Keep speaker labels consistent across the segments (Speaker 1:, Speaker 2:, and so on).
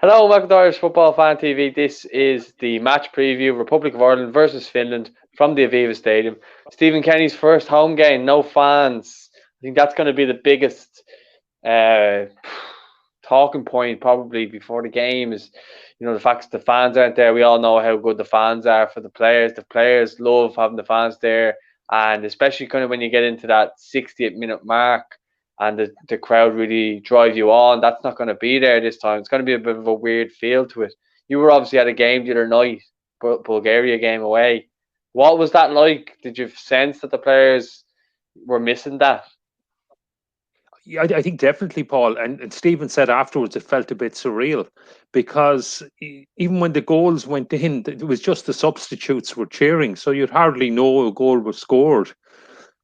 Speaker 1: Hello, welcome to Irish Football Fan TV. This is the match preview, Republic of Ireland versus Finland from the Aviva Stadium. Stephen Kenny's first home game, no fans. I think that's going to be the biggest uh, talking point probably before the game is, the fact that the fans aren't there. We all know how good the fans are for the players. The players love having the fans there, and especially kind of when you get into that 60th minute mark and the crowd really drive you on. That's not going to be there this time. It's going to be a bit of a weird feel to it. You were obviously at a game the other night, Bulgaria game away. What was that like? Did you sense that the players were missing that?
Speaker 2: Yeah, I think definitely, Paul. And Stephen said afterwards it felt a bit surreal because even when the goals went in, it was just the substitutes were cheering. So you'd hardly know a goal was scored.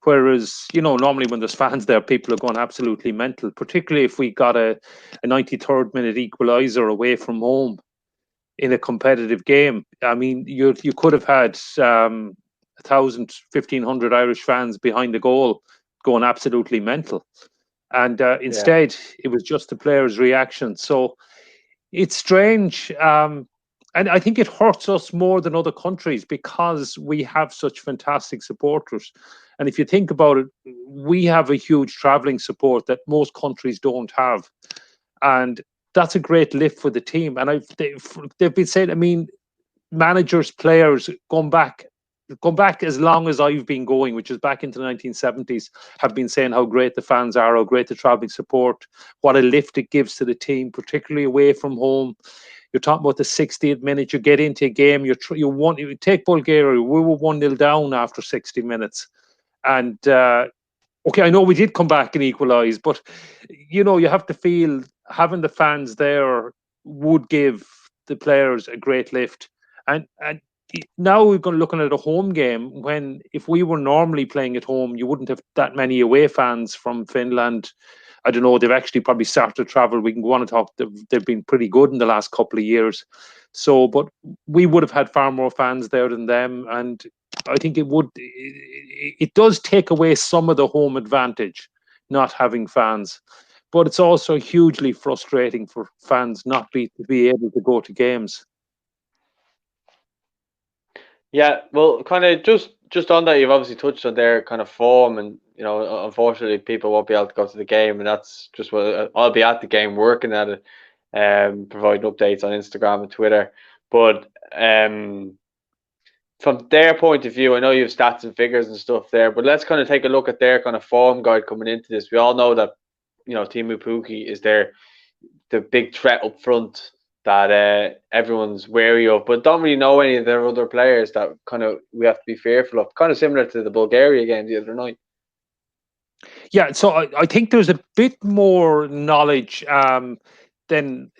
Speaker 2: Whereas, normally when there's fans there, people are going absolutely mental, particularly if we got a 93rd minute equaliser away from home in a competitive game. I mean, you could have had 1,000, 1,500 Irish fans behind the goal going absolutely mental. And
Speaker 1: Yeah.
Speaker 2: instead, it was just the players' reaction. So it's strange. And I think it hurts us more than other countries because we have such fantastic supporters. And if you think about it, we have a huge traveling support that most countries don't have. And that's a great lift for the team. And they've been saying, I mean, managers, players gone back as long as I've been going, which is back into the 1970s, have been saying how great the fans are, how great the travelling support, what a lift it gives to the team, particularly away from home. You're talking about the 60th minute, you get into a game, you take Bulgaria, we were 1-0 down after 60 minutes. And okay, I know we did come back and equalise, but you have to feel having the fans there would give the players a great lift. And now we're going looking at a home game when if we were normally playing at home, you wouldn't have that many away fans from Finland. I don't know. They've actually probably started to travel. We can go on and talk. They've been pretty good in the last couple of years. So, but we would have had far more fans there than them, and I think it would. It does take away some of the home advantage, not having fans. But it's also hugely frustrating for fans not to be able to go to games.
Speaker 1: Yeah, well, kind of just on that, you've obviously touched on their kind of form, and unfortunately, people won't be able to go to the game, and that's just what I'll be at the game, working at it, providing updates on Instagram and Twitter. But from their point of view, I know you have stats and figures and stuff there, but let's kind of take a look at their kind of form guide coming into this. We all know that Timu Puki is the big threat up front that everyone's wary of, but don't really know any of their other players that kind of we have to be fearful of. Kind of similar to the Bulgaria game the other night.
Speaker 2: Yeah, so I think there's a bit more knowledge than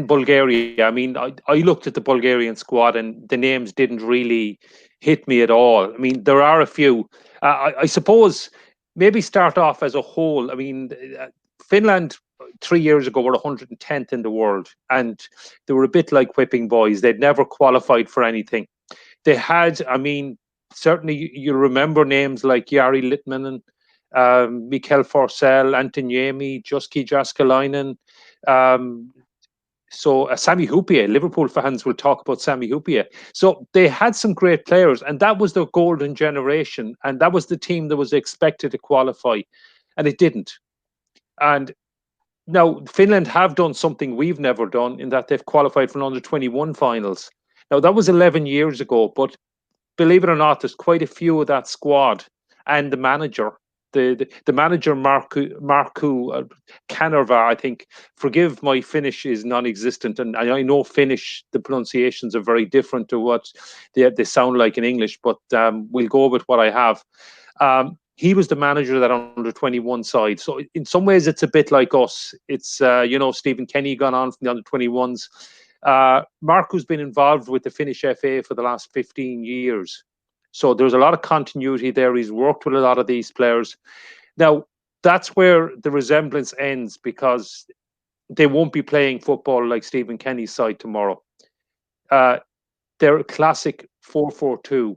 Speaker 2: Bulgaria. I mean, I looked at the Bulgarian squad and the names didn't really hit me at all. I mean, there are a few. I suppose maybe start off as a whole. I mean, Finland 3 years ago were 110th in the world, and they were a bit like whipping boys. They'd never qualified for anything. They had, I mean, certainly you remember names like Jari Litmanen, Mikael Forsell, Antoniemi, Juski Jaskalainen. Um, Sami Hupia, Liverpool fans will talk about Sami Hupia. So they had some great players, and that was the golden generation, and that was the team that was expected to qualify, and it didn't. And now Finland have done something we've never done in that they've qualified for an under-21 finals. Now that was 11 years ago, but believe it or not, there's quite a few of that squad and the manager. The manager Marku Kanerva, I think. Forgive my Finnish is non-existent, and I know Finnish. The pronunciations are very different to what they sound like in English, but we'll go with what I have. He was the manager of that under 21 side. So in some ways, it's a bit like us. It's Stephen Kenny gone on from the under 21s. Mark, has been involved with the Finnish FA for the last 15 years. So there's a lot of continuity there. He's worked with a lot of these players. Now, that's where the resemblance ends because they won't be playing football like Stephen Kenny's side tomorrow. They're a classic 4-4-2.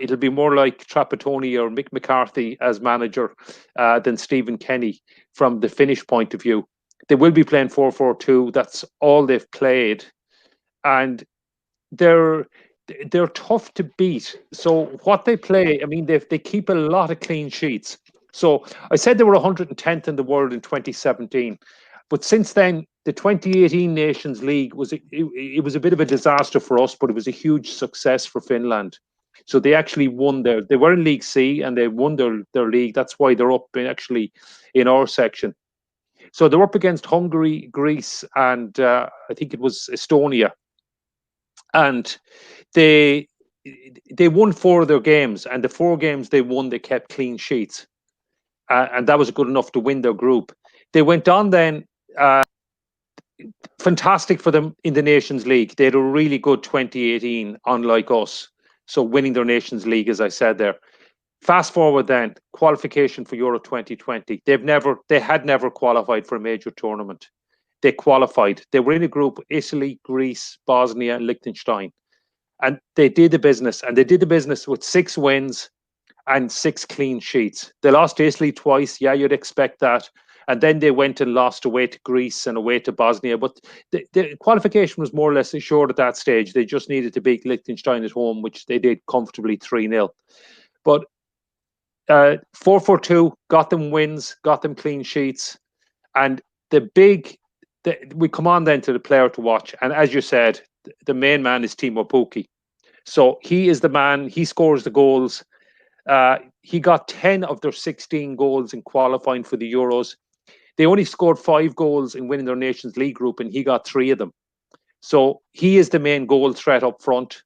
Speaker 2: It'll be more like Trapattoni or Mick McCarthy as manager than Stephen Kenny from the Finnish point of view. They will be playing 4-4-2. That's all they've played, and they're tough to beat. So what they play, I mean, they keep a lot of clean sheets. So I said they were 110th in the world in 2017, but since then the 2018 Nations League it was a bit of a disaster for us, but it was a huge success for Finland. So they actually won they were in League C and they won their league. That's why they're up actually in our section. So they're up against Hungary, Greece, and I think it was Estonia. And they won 4 of their games, and the 4 games they won, they kept clean sheets, and that was good enough to win their group. They went on then. Fantastic for them in the Nations League. They had a really good 2018, unlike us. So winning their Nations League, as I said there. Fast forward then, qualification for Euro 2020. They had never qualified for a major tournament. They qualified. They were in a group: Italy, Greece, Bosnia, and Liechtenstein. And they did the business. And they did the business with 6 wins and 6 clean sheets. They lost to Italy twice. Yeah, you'd expect that. And then they went and lost away to Greece and away to Bosnia. But the qualification was more or less assured at that stage. They just needed to beat Liechtenstein at home, which they did comfortably 3-0. But 4-4-2 got them wins, got them clean sheets. And we come on then to the player to watch. And as you said, the main man is Timo Pukki. So he is the man. He scores the goals. He got 10 of their 16 goals in qualifying for the Euros. They only scored 5 goals in winning their Nations League group, and he got 3 of them. So he is the main goal threat up front.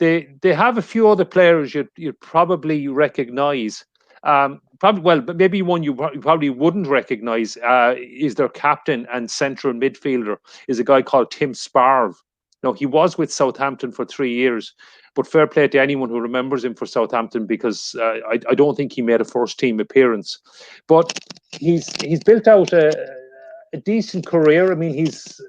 Speaker 2: They have a few other players you'd probably recognise. But maybe one you probably wouldn't recognise is their captain and central midfielder, is a guy called Tim Sparv. Now, he was with Southampton for 3 years, but fair play to anyone who remembers him for Southampton, because I don't think he made a first team appearance. But he's built out a decent career. I mean, he's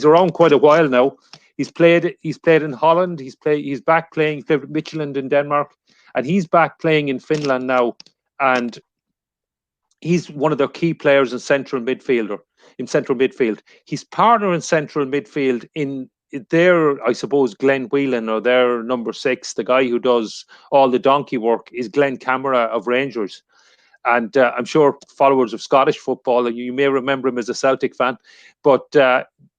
Speaker 2: around quite a while now. He's played in Holland. He's back playing. He played with Midtjylland in Denmark, and he's back playing in Finland now. And he's one of their key players in central midfield. His partner in central midfield in their, I suppose, Glenn Whelan, or their number 6, the guy who does all the donkey work, is Glenn Camara of Rangers. And I'm sure followers of Scottish football, you may remember him as a Celtic fan. But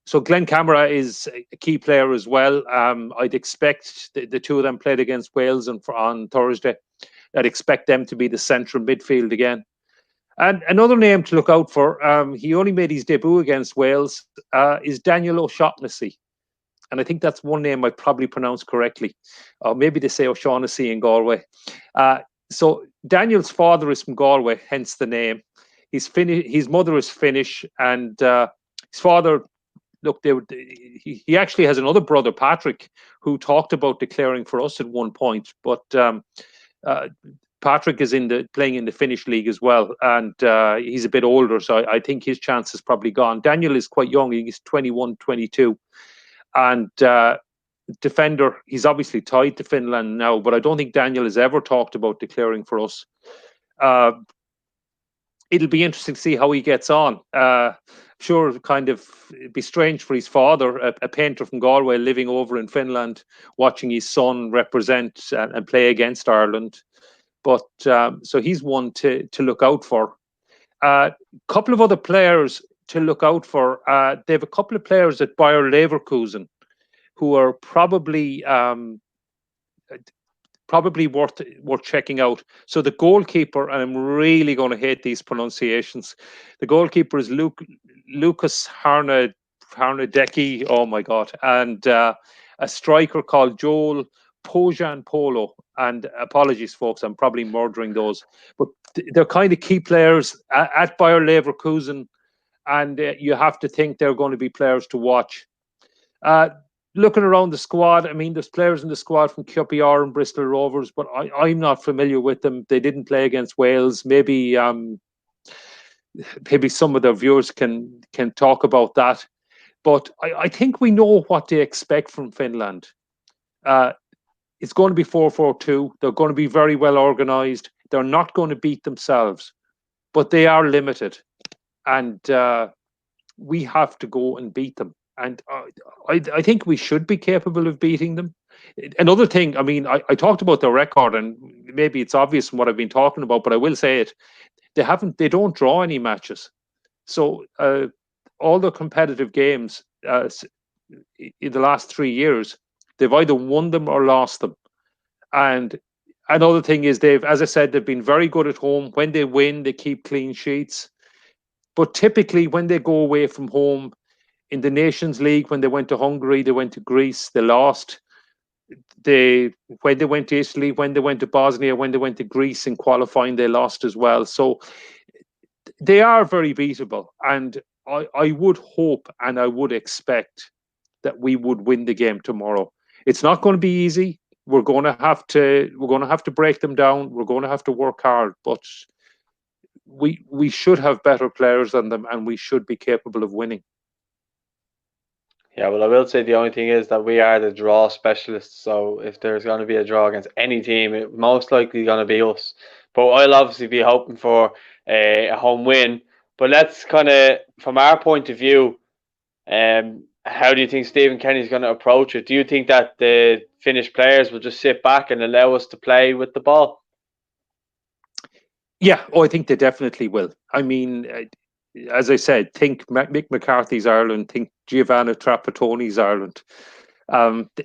Speaker 2: so Glenn Camara is a key player as well. I'd expect the 2 of them played against Wales on Thursday. I'd expect them to be the central midfield again. And another name to look out for, he only made his debut against Wales, is Daniel O'Shaughnessy. And I think that's one name I probably pronounced correctly. Or maybe they say O'Shaughnessy in Galway. So Daniel's father is from Galway, hence the name. His mother is Finnish, and his father, look, he actually has another brother, Patrick, who talked about declaring for us at one point. But Patrick is playing in the Finnish league as well, and he's a bit older, so I think his chance is probably gone. Daniel is quite young. He's 21, 22. And defender, he's obviously tied to Finland now, but I don't think Daniel has ever talked about declaring for us. It'll be interesting to see how he gets on. Sure, it'd be strange for his father, a painter from Galway, living over in Finland, watching his son represent and play against Ireland. But so he's one to look out for. Couple of other players to look out for. They have a couple of players at Bayer Leverkusen who are probably worth checking out. So the goalkeeper, and I'm really going to hate these pronunciations. The goalkeeper is Lucas Harnedecki. Oh my God! And a striker called Joel Pojanpolo. And apologies, folks, I'm probably murdering those, but they're kind of key players at Bayer Leverkusen, and you have to think they're going to be players to watch. Looking around the squad, I mean, there's players in the squad from QPR and Bristol Rovers, but I'm not familiar with them. They didn't play against Wales. Maybe some of the viewers can talk about that. But I think we know what to expect from Finland. It's going to be 4-4-2. They're going to be very well organised. They're not going to beat themselves, but they are limited. And we have to go and beat them. And I think we should be capable of beating them. Another thing, I mean, I talked about their record, and maybe it's obvious from what I've been talking about, but I will say it. They don't draw any matches. So all the competitive games in the last 3 years, they've either won them or lost them. And another thing is as I said, they've been very good at home. When they win, they keep clean sheets. But typically, when they go away from home in the Nations League, when they went to Hungary, they went to Greece, they lost. When they went to Italy, when they went to Bosnia, when they went to Greece in qualifying, they lost as well. So they are very beatable, and I would hope and I would expect that we would win the game tomorrow. It's not going to be easy. We're going to have to break them down. We're going to have to work hard, but we should have better players than them, and we should be capable of winning.
Speaker 1: Yeah, well, I will say the only thing is that we are the draw specialists. So if there's going to be a draw against any team, it most likely going to be us. But I'll obviously be hoping for a home win. But let's kind of, from our point of view, how do you think Stephen Kenny's going to approach it? Do you think that the Finnish players will just sit back and allow us to play with the ball?
Speaker 2: Yeah, I think they definitely will. I mean, as I said, think Mick McCarthy's Ireland, think Giovanni Trapattoni's Ireland.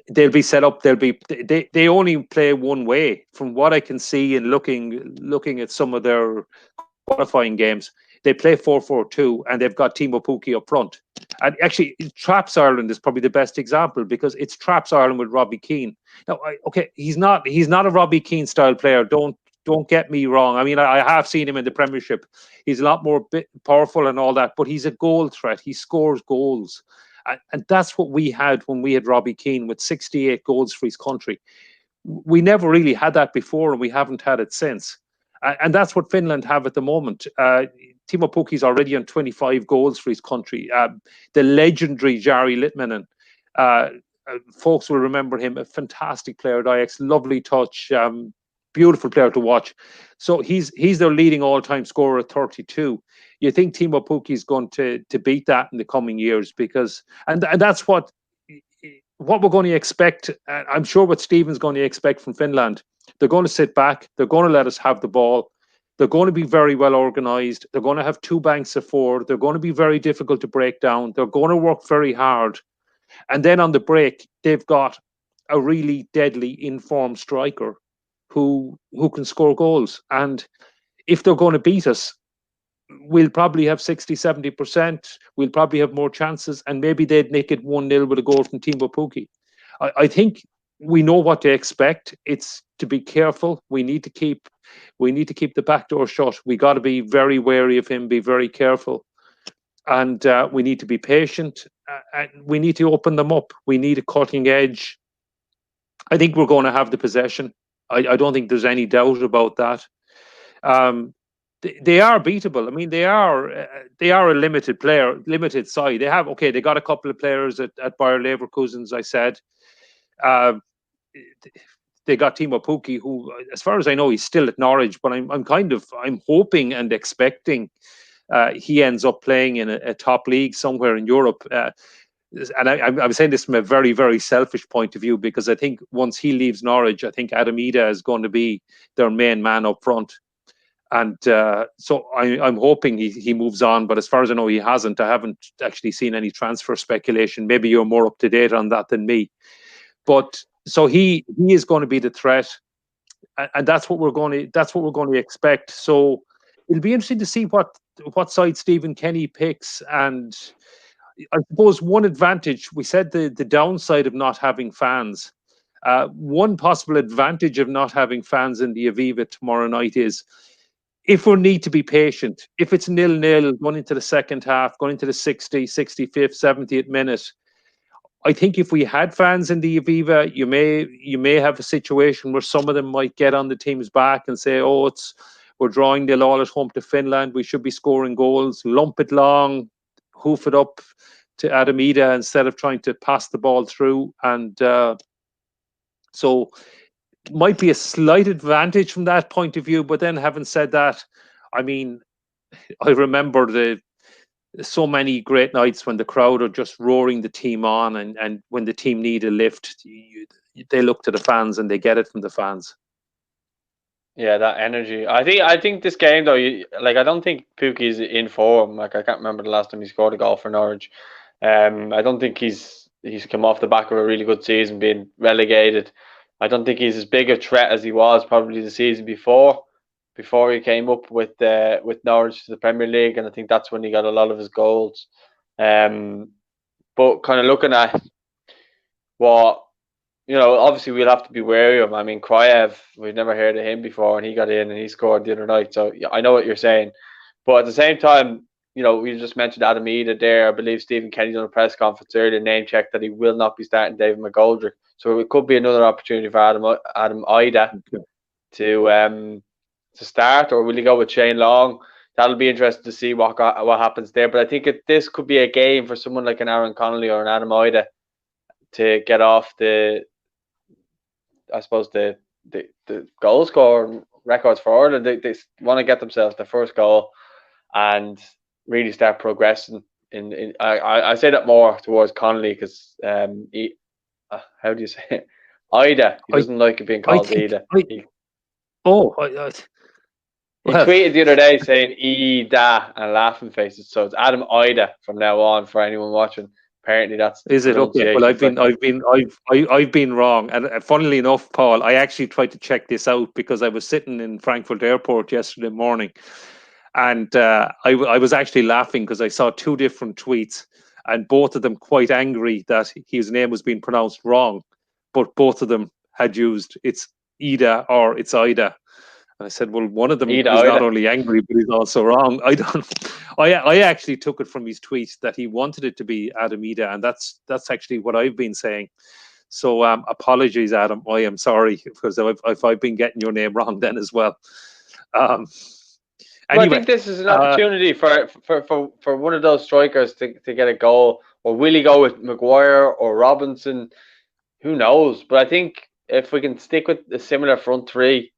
Speaker 2: They'll be set up. They only play one way, from what I can see and looking at some of their qualifying games. They play 4-4-2, and they've got Timo Pukki up front. And actually, Traps Ireland is probably the best example, because it's Traps Ireland with Robbie Keane. Now, he's not a Robbie Keane style player. Don't get me wrong. I mean, I have seen him in the Premiership. He's a lot more powerful and all that, but he's a goal threat. He scores goals. And that's what we had when we had Robbie Keane, with 68 goals for his country. We never really had that before, and we haven't had it since. And that's what Finland have at the moment. Timo Pukki's already on 25 goals for his country. The legendary Jari Litmanen, folks will remember him, a fantastic player at Ajax, lovely touch, beautiful player to watch. So he's their leading all-time scorer at 32. You think Timo Pukki is going to beat that in the coming years, because and that's what we're going to expect. I'm sure what Stephen's going to expect from Finland. They're going to sit back. They're going to let us have the ball. They're going to be very well organised. They're going to have two banks of four. They're going to be very difficult to break down. They're going to work very hard. And then on the break, they've got a really deadly informed striker who can score goals. And if they're going to beat us, we'll probably have 60-70%. We'll probably have more chances, and maybe they'd make it 1-0 with a goal from Timo Pukki. I think we know what to expect. It's to be careful. We need to keep the back door shut. We got to be very wary of him, be very careful. And we need to be patient, and we need to open them up. We need a cutting edge. I think we're going to have the possession. I don't think there's any doubt about that. They are beatable. I mean, they are a limited side. They got a couple of players at Bayer Leverkusen, as I said. They got Timo Pukki, who, as far as I know, he's still at Norwich. But I'm hoping and expecting he ends up playing in a top league somewhere in Europe. And I'm saying this from a very, very selfish point of view, because I think once he leaves Norwich, I think Adam Ida is going to be their main man up front. And so I'm hoping he moves on. But as far as I know, he hasn't. I haven't actually seen any transfer speculation. Maybe you're more up to date on that than me. But so he is going to be the threat, and that's what we're going to expect. So it'll be interesting to see what side Stephen Kenny picks. And I suppose one advantage, we said the downside of not having fans. One possible advantage of not having fans in the Aviva tomorrow night is, if we need to be patient, if it's 0-0 going into the second half, going into the 60th, 65th, 70th minute, I think if we had fans in the Aviva, you may have a situation where some of them might get on the team's back and say, "Oh, we're drawing 0-0 at home to Finland. We should be scoring goals. Lump it long, hoof it up to Adam Ida instead of trying to pass the ball through." And so might be a slight advantage from that point of view. But then, having said that, I mean, I remember so many great nights when the crowd are just roaring the team on, and when the team need a lift, they look to the fans and they get it from the fans.
Speaker 1: Yeah, that energy. I think this game though, I don't think Pukki's in form. Like I can't remember the last time he scored a goal for Norwich. I don't think he's come off the back of a really good season, being relegated. I don't think he's as big a threat as he was probably the season before he came up with Norwich to the Premier League, and I think that's when he got a lot of his goals. But kind of looking at what obviously we'll have to be wary of him. I mean, Kryev, we've never heard of him before, and he got in and he scored the other night. So yeah, I know what you're saying, but at the same time, we just mentioned Adam Ida there. I believe Stephen Kenny done a press conference earlier, name checked that he will not be starting David McGoldrick. So it could be another opportunity for Adam Ida to start, or will he go with Shane Long? That'll be interesting to see what happens there. But I think this could be a game for someone like an Aaron Connolly or an Adam Ida to get off the goal score records for Ireland. They want to get themselves the first goal and really start progressing. I say that more towards Connolly because how do you say it? Ida. He doesn't like it being called Ida. He tweeted the other day saying Ida and laughing faces. So it's Adam Ida from now on for anyone watching. Apparently that's
Speaker 2: is it okay? Well, I've been wrong, and funnily enough, Paul, I actually tried to check this out because I was sitting in Frankfurt Airport yesterday morning, and I was actually laughing because I saw two different tweets, and both of them quite angry that his name was being pronounced wrong, but both of them had used it's Ida or it's Ida. And I said, well, one of them is not only angry, but he's also wrong. I actually took it from his tweet that he wanted it to be Adam Ida, and that's actually what I've been saying. So apologies, Adam. I am sorry because if I've been getting your name wrong then as well. Anyway,
Speaker 1: I think this is an opportunity for one of those strikers to get a goal. Or will he go with Maguire or Robinson? Who knows? But I think if we can stick with a similar front three,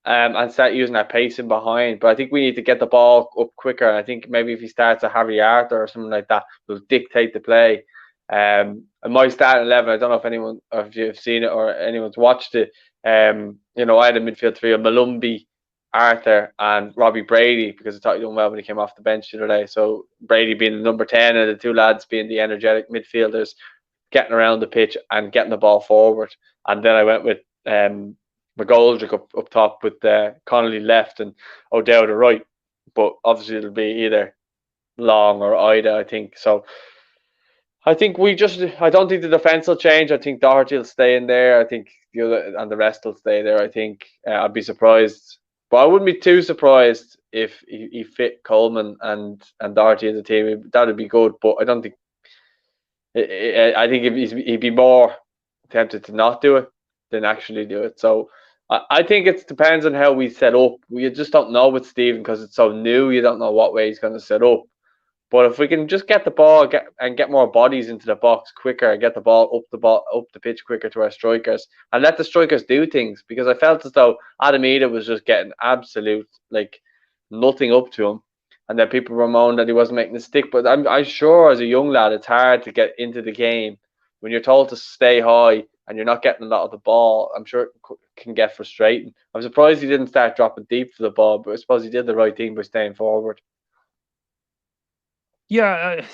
Speaker 1: and start using our pacing behind. But I think we need to get the ball up quicker. And I think maybe if he starts a Harry Arthur or something like that, will dictate the play. And my starting 11, I don't know if you've seen it or anyone's watched it. I had a midfield three of Malumbi, Arthur, and Robbie Brady because I thought he done well when he came off the bench the other day. So Brady being the number 10 and the two lads being the energetic midfielders, getting around the pitch and getting the ball forward. And then I went with McGoldrick up top with Connolly left and O'Dowd right, but obviously it'll be either Long or Ida, I think. So I think I don't think the defence will change. I think Doherty will stay in there. I think the other and the rest will stay there. I think I'd be surprised, but I wouldn't be too surprised if he fit Coleman and Doherty as a team. That'd be good, but I don't think. I think he'd be more tempted to not do it than actually do it. So I think it depends on how we set up. We just don't know with Stephen because it's so new. You don't know what way he's going to set up. But if we can just get the ball get more bodies into the box quicker, and get the ball up the pitch quicker to our strikers, and let the strikers do things, because I felt as though Adam Ida was just getting absolute nothing up to him, and then people were moaning that he wasn't making the stick. But I'm sure as a young lad, it's hard to get into the game when you're told to stay high and you're not getting a lot of the ball. I'm sure it can get frustrating. I'm surprised he didn't start dropping deep for the ball, but I suppose he did the right thing by staying forward.
Speaker 2: Yeah,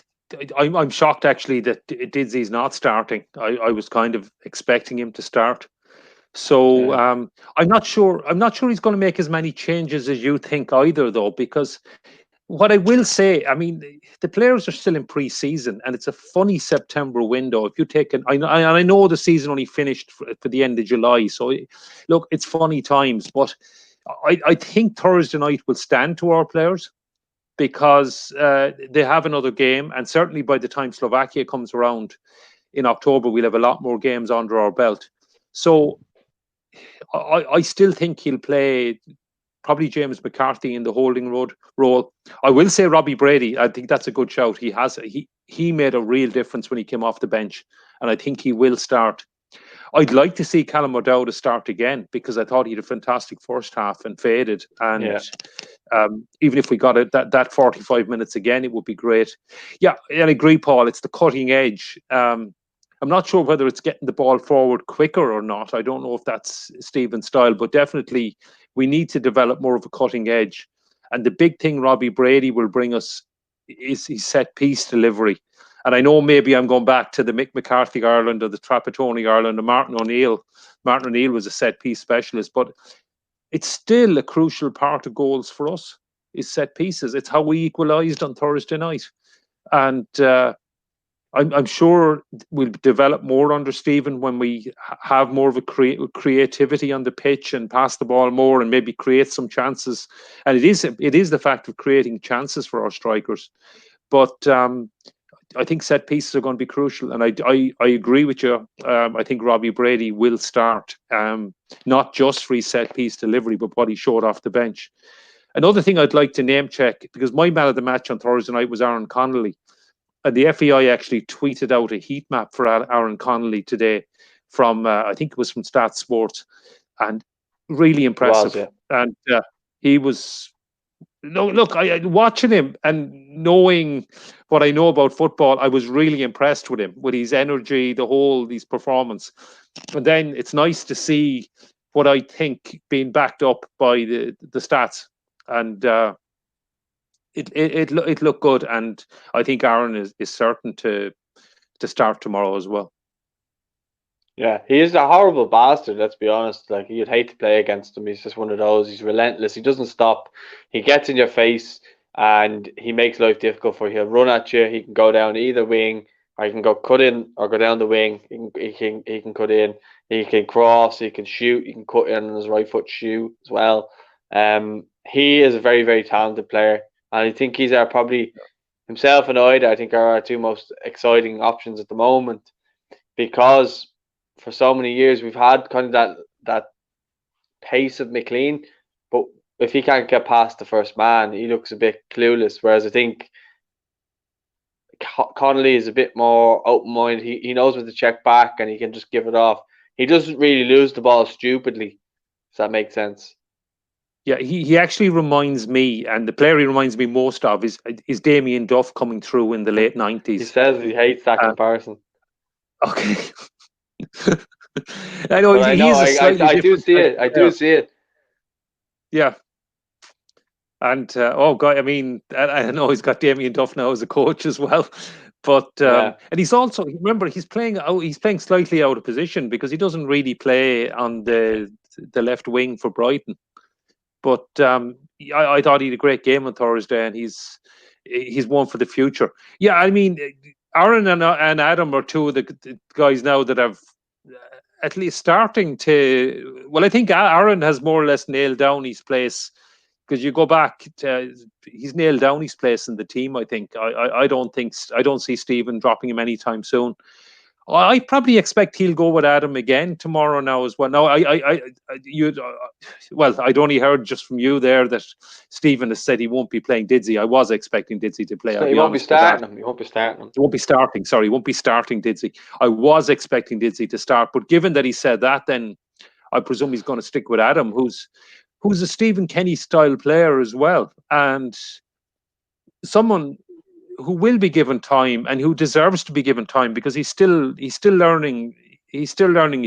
Speaker 2: I'm shocked actually that Didzy's not starting. I was kind of expecting him to start. So yeah. I'm not sure he's going to make as many changes as you think either, though, because what I will say, I mean, the players are still in pre-season, and it's a funny September window. If you take I know the season only finished for the end of July, so look, it's funny times. But I think Thursday night will stand to our players because they have another game, and certainly by the time Slovakia comes around in October, we'll have a lot more games under our belt. So I still think he'll play. Probably James McCarthy in the holding role. I will say Robbie Brady. I think that's a good shout. He made a real difference when he came off the bench, and I think he will start. I'd like to see Callum O'Dowd start again because I thought he had a fantastic first half and faded. And Even if we got it that 45 minutes again, it would be great. Yeah, I agree, Paul. It's the cutting edge. I'm not sure whether it's getting the ball forward quicker or not. I don't know if that's Stephen's style, but definitely we need to develop more of a cutting edge. And the big thing Robbie Brady will bring us is his set piece delivery. And I know maybe I'm going back to the Mick McCarthy Ireland or the Trapattoni Ireland or Martin O'Neill. Martin O'Neill was a set piece specialist, but it's still a crucial part of goals for us, is set pieces. It's how we equalised on Thursday night. And I'm sure we'll develop more under Stephen when we have more of a creativity on the pitch and pass the ball more and maybe create some chances. And it is the fact of creating chances for our strikers. But I think set pieces are going to be crucial. And I agree with you. I think Robbie Brady will start, not just for his set piece delivery, but what he showed off the bench. Another thing I'd like to name check, because my man of the match on Thursday night was Aaron Connolly. And the FEI actually tweeted out a heat map for Aaron Connolly today from, I think it was from Stats Sports, and really impressive.
Speaker 1: Yeah.
Speaker 2: And he was, look, watching him and knowing what I know about football, I was really impressed with him, with his energy, his performance. And then it's nice to see what I think being backed up by the stats. And it looked good, and I think Aaron is certain to start tomorrow as well.
Speaker 1: Yeah, he is a horrible bastard, let's be honest. Like, you'd hate to play against him. He's just one of those. He's relentless. He doesn't stop. He gets in your face and he makes life difficult for you. He'll run at you. He can go down either wing, or he can go cut in or go down the wing. He can cut in. He can cross. He can shoot. He can cut in on his right foot, shoot as well. He is a very, very talented player. And I think he's probably himself and Ida, I think, are our two most exciting options at the moment, because for so many years we've had kind of that pace of McLean, but if he can't get past the first man, he looks a bit clueless. Whereas I think Connolly is a bit more open-minded. He knows when to check back and he can just give it off. He doesn't really lose the ball stupidly. Does that make sense?
Speaker 2: Yeah, he actually reminds me, and the player he reminds me most of is Damien Duff coming through in the late 90s.
Speaker 1: He says he hates that comparison.
Speaker 2: Okay. I know. I
Speaker 1: do see it. I do see it.
Speaker 2: Yeah. And oh god, I mean, I know he's got Damien Duff now as a coach as well. But and he's also, remember, he's playing slightly out of position because he doesn't really play on the left wing for Brighton. But I thought he had a great game on Thursday, and he's one for the future. Yeah, I mean, Aaron and Adam are two of the guys now that have at least starting to. Well, I think Aaron has more or less nailed down his place, because you go back to, he's nailed down his place in the team. I think I don't see Stephen dropping him anytime soon. I probably expect he'll go with Adam again tomorrow now as well. Now, I'd only heard just from you there that Stephen has said he won't be playing Didsey. I was expecting Didsey to play.
Speaker 1: So he won't be starting him. He won't be starting him.
Speaker 2: He won't be starting. Sorry, he won't be starting Didsey. I was expecting Didsey to start, but given that he said that, then I presume he's going to stick with Adam, who's a Stephen Kenny style player as well, and someone who will be given time and who deserves to be given time, because he's still learning his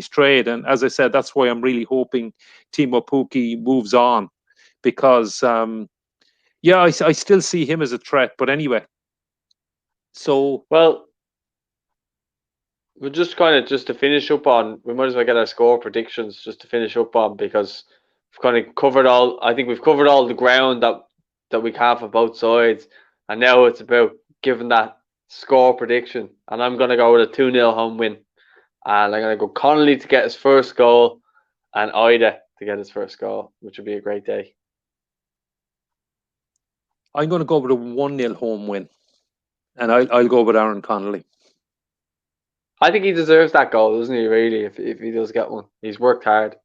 Speaker 2: trade. And as I said, that's why I'm really hoping Timo Pukki moves on, because I still see him as a threat. But anyway, so
Speaker 1: well, we're just to finish up on, we might as well get our score predictions just to finish up on, because we've kind of covered all. I think we've covered all the ground that we can for both sides. And now it's about giving that score prediction. And I'm going to go with a 2-0 home win. And I'm going to go Connolly to get his first goal and Ida to get his first goal, which would be a great day.
Speaker 2: I'm going to go with a 1-0 home win. And I'll go with Aaron Connolly.
Speaker 1: I think he deserves that goal, doesn't he, really, if he does get one. He's worked hard.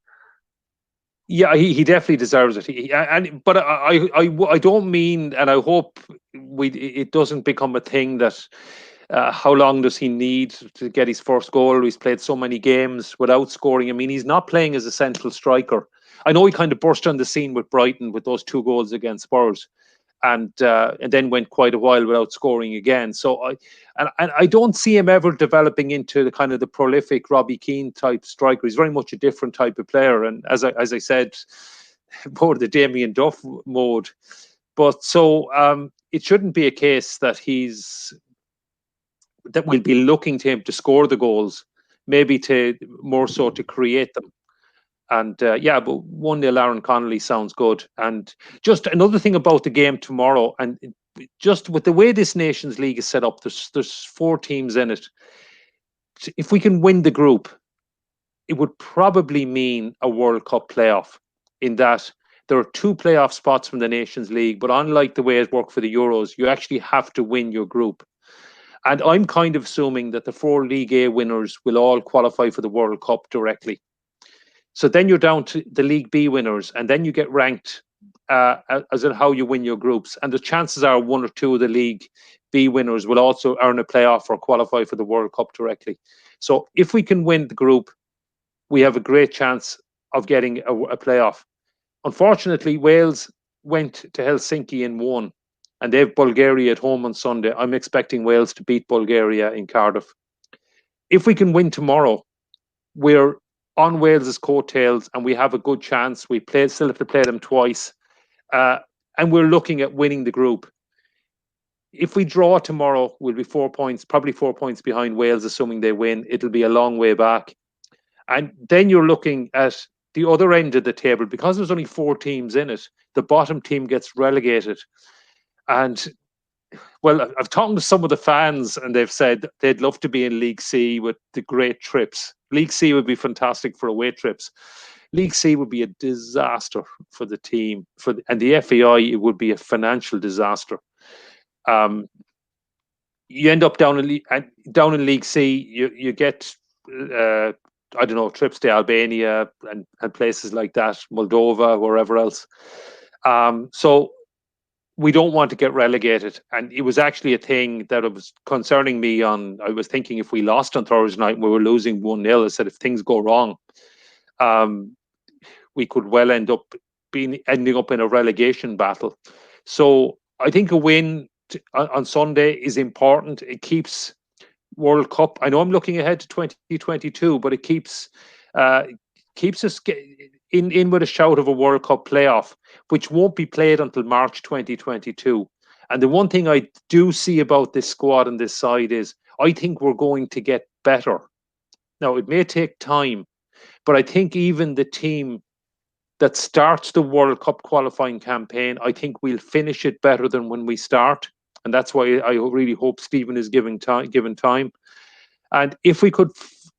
Speaker 2: Yeah, he definitely deserves it. But I don't mean, and I hope it doesn't become a thing that how long does he need to get his first goal? He's played so many games without scoring. I mean, he's not playing as a central striker. I know he kind of burst on the scene with Brighton with those 2 goals against Spurs, and then went quite a while without scoring again. So I don't see him ever developing into the kind of the prolific Robbie Keane type striker. He's very much a different type of player, and as I said, more the Damien Duff mode. But so it shouldn't be a case that we'll be looking to him to score the goals, maybe to more so to create them. And but 1-0 Aaron Connolly sounds good. And just another thing about the game tomorrow, and just with the way this Nations League is set up, there's 4 teams in it. If we can win the group, it would probably mean a World Cup playoff, in that there are 2 playoff spots from the Nations League, but unlike the way it worked for the Euros, you actually have to win your group. And I'm kind of assuming that the 4 League A winners will all qualify for the World Cup directly. So then you're down to the League B winners, and then you get ranked as in how you win your groups. And the chances are 1 or 2 of the League B winners will also earn a playoff or qualify for the World Cup directly. So if we can win the group, we have a great chance of getting a playoff. Unfortunately, Wales went to Helsinki and won, and they have Bulgaria at home on Sunday. I'm expecting Wales to beat Bulgaria in Cardiff. If we can win tomorrow, we're on Wales's coattails, and we have a good chance. We still have to play them twice, and we're looking at winning the group. If we draw tomorrow, we'll be 4 points, probably 4 points behind Wales, assuming they win. It'll be a long way back. And then you're looking at the other end of the table. Because there's only 4 teams in it, the bottom team gets relegated. And well, I've talked to some of the fans, and they've said they'd love to be in League C with the great trips. League C would be fantastic for away trips. League C would be a disaster for the team. And the FAI, it would be a financial disaster. You end up down in League C. You get I don't know, trips to Albania and places like that, Moldova, wherever else. So we don't want to get relegated. And it was actually a thing that was concerning me. I was thinking, if we lost on Thursday night and we were losing 1-0, I said, if things go wrong, we could well ending up in a relegation battle. So I think a win on Sunday is important. It keeps World Cup. I know I'm looking ahead to 2022, but it keeps us in with a shout of a World Cup playoff, which won't be played until March 2022. And the one thing I do see about this squad and this side is I think we're going to get better. Now, it may take time, but I think even the team that starts the World Cup qualifying campaign, I think we'll finish it better than when we start. And that's why I really hope Stephen is given time. And if we could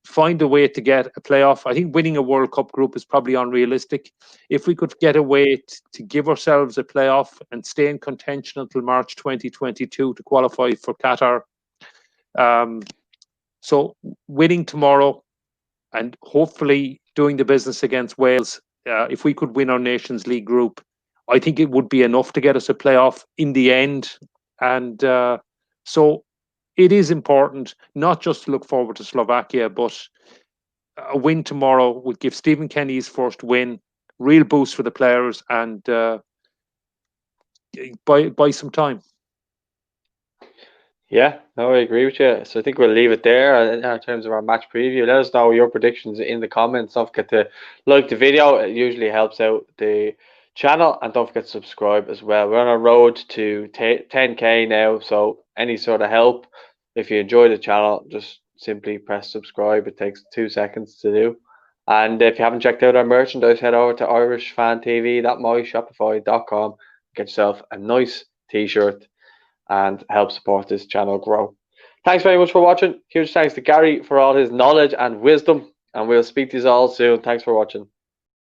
Speaker 2: find a way to get a playoff, I think winning a World Cup group is probably unrealistic. If we could get a way to give ourselves a playoff and stay in contention until March 2022 to qualify for Qatar. So winning tomorrow and hopefully doing the business against Wales, if we could win our Nations League group, I think it would be enough to get us a playoff in the end. And so it is important not just to look forward to Slovakia, but a win tomorrow would give Stephen Kenny his first win, real boost for the players, and buy some time.
Speaker 1: Yeah, no, I agree with you. So I think we'll leave it there in terms of our match preview. Let us know your predictions in the comments. Don't forget to like the video. It usually helps out the channel, and don't forget to subscribe as well. We're on a road to 10k now, so any sort of help, if you enjoy the channel, just simply press subscribe. It takes 2 seconds to do. And if you haven't checked out our merchandise, head over to irishfantv.myshopify.com, get yourself a nice t-shirt and help support this channel grow. Thanks very much for watching. Huge thanks to Gary for all his knowledge and wisdom, and we'll speak to you all soon. Thanks for watching.